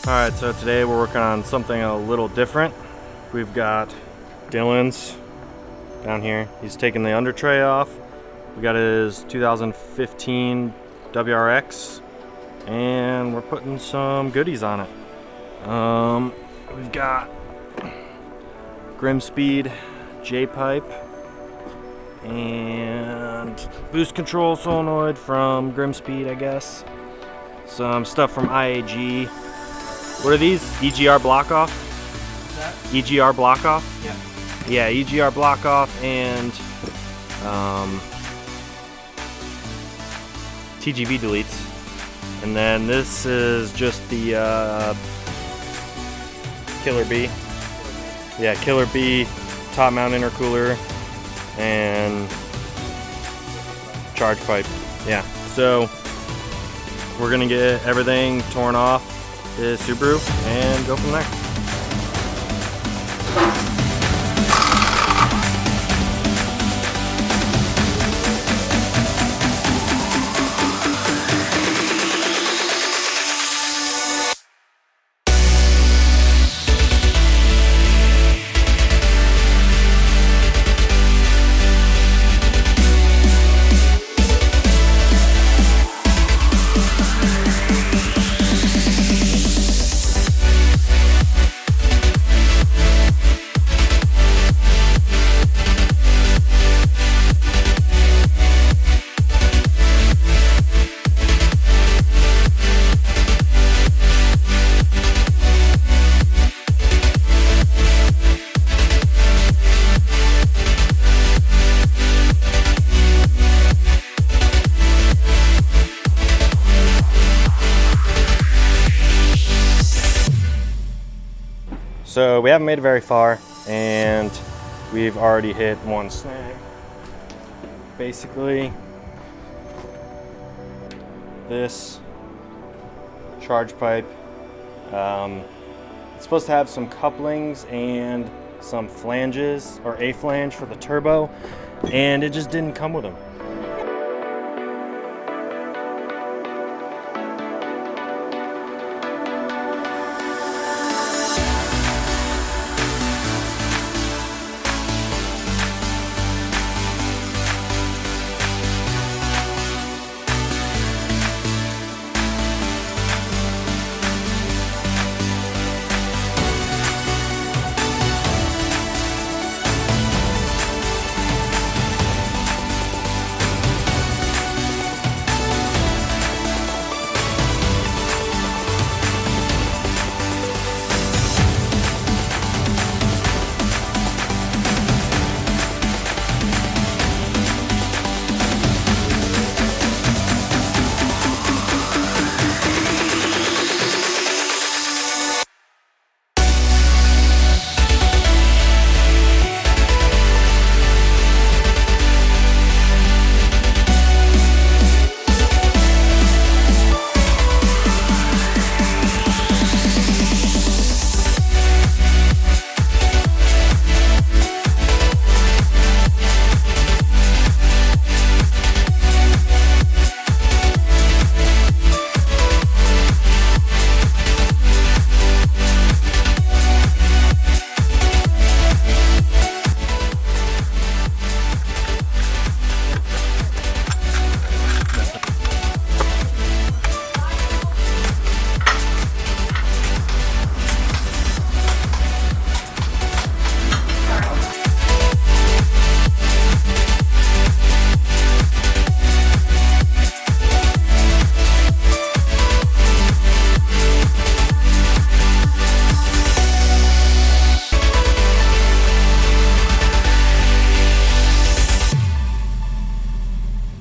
Alright, so today we're working on something a little different. We've got Dylan's down here. He's taking the under tray off. We got his 2015 WRX, and we're putting some goodies on it. We've got Grimspeed J-pipe and boost control solenoid from Grimspeed, I guess. Some stuff from IAG. What are these? EGR block off? That? EGR block off? Yeah. Yeah, EGR block off and TGV deletes. And then this is just the Killer B. Yeah, Killer B top mount intercooler and charge pipe. Yeah, so we're gonna get everything torn off the Subaru and go from there. So we haven't made it very far, and we've already hit one snag. Basically, this charge pipe, it's supposed to have some couplings and some flanges, or a flange for the turbo, and it just didn't come with them.